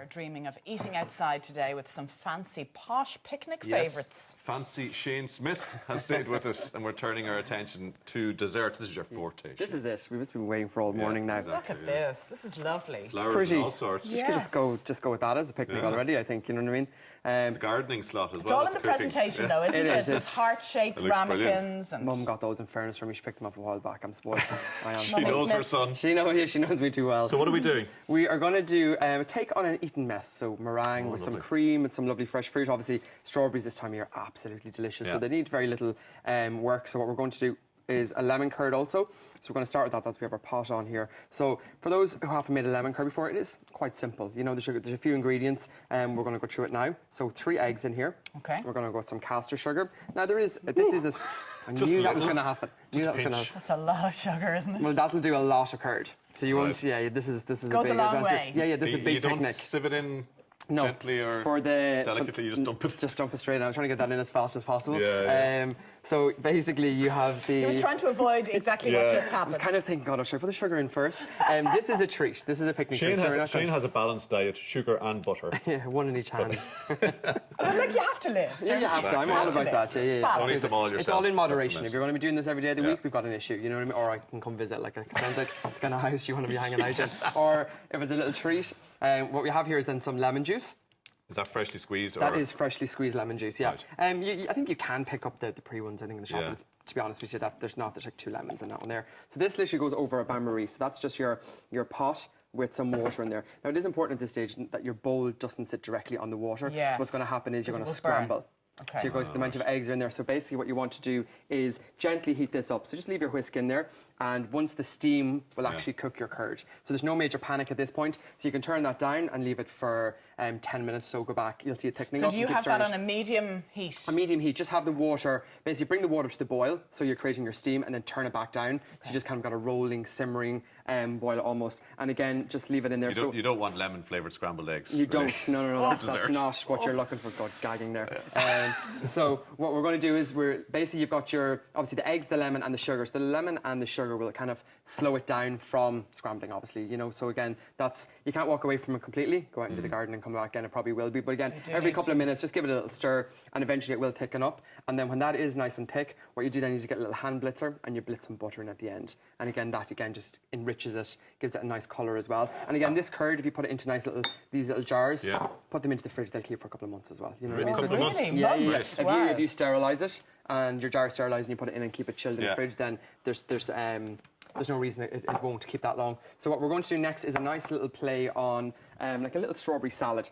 We're dreaming of eating outside today with some fancy, posh picnic Yes, favourites. fancy Shane Smith has stayed with us, and we're turning our attention to desserts. This is your forte. This is it. We've just been waiting for all morning now. Look at this. This is lovely. Flowers Pretty. and all sorts. You could just go with that as a picnic already, I think, you know what I mean? It's the gardening slot as It's well. all as in the cooking. presentation, though, isn't it? It is. It's It's- heart-shaped It looks brilliant. ramekins. And Mum got those in fairness for me. She picked them up a while back. I'm spoiled. I am. She knows her son. She knows me too well. So what are we doing? We are going to do a take on an Eton mess. So meringue with some lovely. cream and some lovely fresh fruit. Obviously, strawberries this time of year are absolutely delicious. So Yeah. they need very little work. So what we're going to do is a lemon curd also. So we're going to start with that. That's we have our pot on here. So for those who haven't made a lemon curd before, it is quite simple. You know, there's a few ingredients. We're going to go through it now. So 3 eggs in here. Okay. We're going to go with some caster sugar. Now there is I knew that was going to happen. that's a lot of sugar, isn't it? Well, that'll do a lot of curd. So you won't. Yeah, this is Goes a big. a long way. Yeah, this is a big You don't picnic. sieve it in No, gently or for the delicately, you just dump it. Just dump it straight in. I'm trying to get that in as fast as possible. Yeah. So basically, you have the. He was trying to avoid exactly what just I happened. was kind of thinking, God, should I put the sugar in first? This is a treat. This is a picnic treat. So we're not Shane has a balanced diet, sugar and butter. yeah, one in each hand. Well, look, you have to live. Yeah, you have to. I'm all about that. Yeah. Balance. Don't eat them all It's yourself. all in moderation. That's the If you're going to be doing this every day of the Yeah. week, we've got an issue. You know what I mean? Or I can come visit. Like it sounds like the kind of house you want to be hanging out in. Or if it's a little treat, what we have here is then some lemon juice. Is that freshly squeezed? That or? is freshly squeezed lemon juice, yeah. Right. I think you can pick up the pre-ones, I think, in the shop, Yeah. but to be honest with you, there's like 2 lemons in that one there. So this literally goes over a bain-marie, so that's just your pot with some water in there. Now, it is important at this stage that your bowl doesn't sit directly on the water. Yes. So what's going to happen is you're going to Because it will burn. scramble. Okay. So you're going to the amount of eggs are in there. So basically what you want to do is gently heat this up. So just leave your whisk in there, and once the steam will actually cook your curd. So there's no major panic at this point. So you can turn that down and leave it for 10 minutes. So go back, you'll see it thickening up. So do you and keep have that stirring on it. a medium heat? A medium heat, just have the water, basically bring the water to the boil, so you're creating your steam, and then turn it back down. So you just kind of got a rolling, simmering boil almost. And again, just leave it in there. You don't want lemon-flavoured scrambled eggs. You really. don't. No. That's Dessert. not what you're looking for. God, gagging there. So what we're going to do is basically you've got obviously the eggs, the lemon, and the sugar. So the lemon and the sugar will kind of slow it down from scrambling, obviously. You know. So again, you can't walk away from it completely. Go out into the garden and come back, and it probably will be. But again, every couple of minutes, just give it a little stir, and eventually it will thicken up. And then when that is nice and thick, what you do then is you get a little hand blitzer, and you blitz some butter in at the end. And again, that just enriches it, gives it a nice colour as well. And again, this curd, if you put it into these little jars, put them into the fridge, they'll keep for a couple of months as well. You know what I mean? Couple of months? Really? Yeah. Months? Wow. If you sterilise it and your jar is sterilised and you put it in and keep it chilled in the fridge, then there's no reason it won't keep that long. So what we're going to do next is a nice little play on like a little strawberry salad.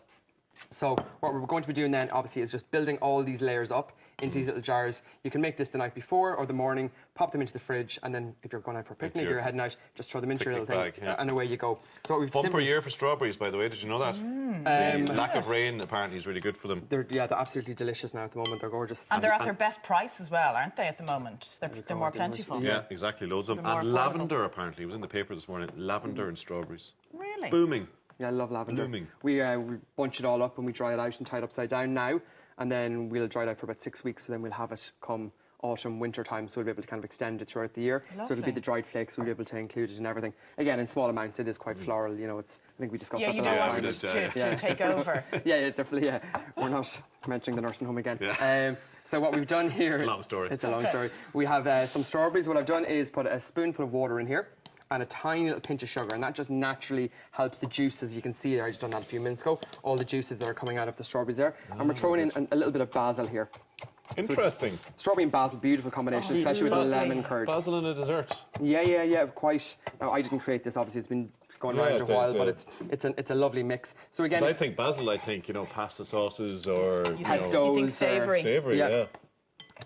So what we're going to be doing then, obviously, is just building all these layers up into these little jars. You can make this the night before or the morning, pop them into the fridge, and then if you're going out for a picnic or you're heading out, just throw them into your little Picnic thing, bag, and away you go. So what we've Bumper year for strawberries, by the way. Did you know that? The lack of rain apparently is really good for them. They're absolutely delicious now at the moment. They're gorgeous. And they're at their best price as well, aren't they, at the moment? They're more plentiful. Yeah, exactly. Loads of them. They're more And affordable. lavender, apparently. It was in the paper this morning. Lavender and strawberries. Really? Booming. Yeah, I love lavender. Blooming. We bunch it all up and we dry it out and tie it upside down now, and then we'll dry it out for about 6 weeks, so then we'll have it come autumn, winter time, so we'll be able to kind of extend it throughout the year. So it'll be Lovely. the dried flakes, we'll be able to include it in everything. Again, in small amounts, it is quite floral, you know, I think we discussed Yeah, that you the don't last want time. it to take over. Yeah, definitely, yeah. We're not mentioning the nursing home again. Yeah. So what we've done here... It's a long story. It's a long story. We have some strawberries. What I've done is put a spoonful of water in here and a tiny little pinch of sugar, and that just naturally helps the juices. You can see there, I just done that a few minutes ago, all the juices that are coming out of the strawberries there. And we're throwing in a little bit of basil here. Interesting. Strawberry and basil, beautiful combination, especially with the lemon curd. Basil in a dessert. Yeah, quite. Now, I didn't create this, obviously, it's been going around a while, but it's a lovely mix. So again, I think basil, pasta sauces or pesto. You think savoury. savoury, yeah.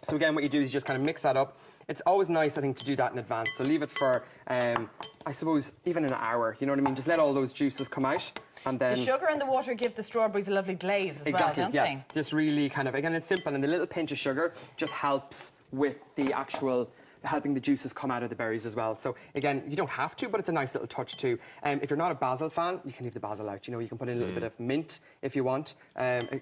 So again, what you do is you just kind of mix that up. It's always nice, I think, to do that in advance. So leave it for, I suppose, even an hour. You know what I mean? Just let all those juices come out, and then The sugar and the water give the strawberries a lovely glaze as well, don't they? Just really kind of, again, it's simple, and the little pinch of sugar just helps with the actual helping the juices come out of the berries as well. So again, you don't have to, but it's a nice little touch too. If you're not a basil fan, you can leave the basil out. You know, you can put in a little bit of mint if you want.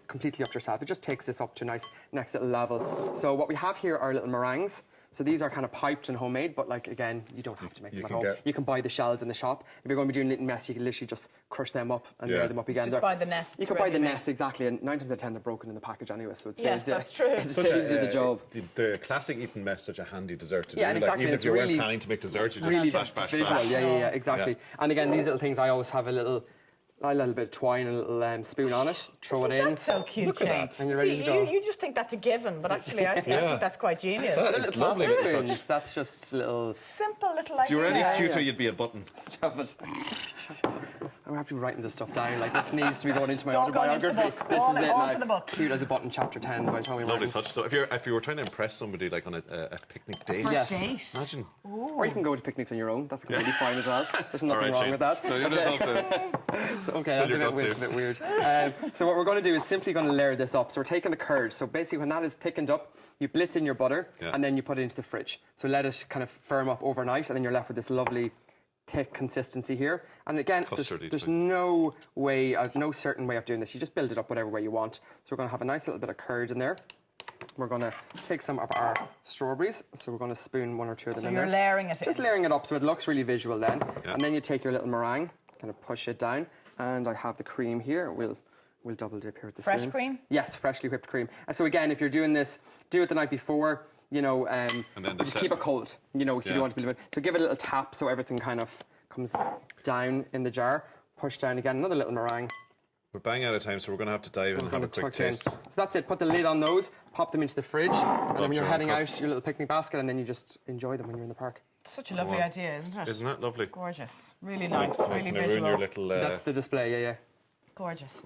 Completely up to yourself. It just takes this up to a nice next little level. So what we have here are little meringues. So these are kind of piped and homemade, but like again, you don't have to make You them at can home. get- You can buy the shells in the shop. If you're going to be doing Knit and Mess, you can literally just crush them up and Yeah. layer them up again. Just They're- buy the nests You can buy the ready-made. nest exactly, and 9 times out of 10 they're broken in the package anyway, so it Yes, saves you. that's true. It saves you the job. The classic Eton mess, such a handy dessert to Yeah, do. and exactly, Even if it's you weren't really- planning to make dessert, you just Really bash, bash, visual, bash. yeah, exactly. And again, these little things, I always have a little bit of twine, a little spoon on it, throw it in. That's so cute, Look at Shane. that. And you're ready See, to go. You just think that's a given, but actually, I think that's quite genius. Little lovely plastic little spoons, that's just little Simple little idea. If you were any Yeah, cuter, yeah. you'd be a button. stuff. I'm gonna have to be writing this stuff down. Like this needs to be going into my It's all going into the autobiography. book. This All- is it all now. for the book. Cute as a button, chapter 10 by Tommy Lovely Martin. touch, though. If you were trying to impress somebody like on a picnic date, First Yes. date. imagine. Or you can go to picnics on your own. That's completely fine as well. There's nothing All right, wrong Shane. with that. No, you're not to. So, okay, Spill that's your guts a bit weird. So what we're going to do is simply going to layer this up. So we're taking the curd. So basically when that is thickened up, you blitz in your butter Yeah. and then you put it into the fridge. So let it kind of firm up overnight and then you're left with this lovely thick consistency here. And again, Custardy there's thing. no way, no certain way of doing this. You just build it up whatever way you want. So we're going to have a nice little bit of curd in there. We're going to take some of our strawberries. So we're going to spoon 1 or 2 of them So in you're there. layering it Just in. layering it up so it looks really visual then. Yeah. And then you take your little meringue, kind of push it down. And I have the cream here. We'll double dip here with the Fresh spoon. cream? Yes, freshly whipped cream. And so again, if you're doing this, do it the night before, you know, then just set- keep it cold, you know, if you Yeah. don't want to be. So give it a little tap so everything kind of comes down in the jar. Push down again, another little meringue. We're bang out of time, so we're going to have to dive in and have a Gonna quick tuck in. taste. So that's it. Put the lid on those, pop them into the fridge, and then when you're your heading own out, your little picnic basket, and then you just enjoy them when you're in the park. Such a lovely Wow. idea, isn't it? Isn't that lovely? Gorgeous. Really nice. Really Can I ruin visual. your little... That's the display, yeah. Gorgeous.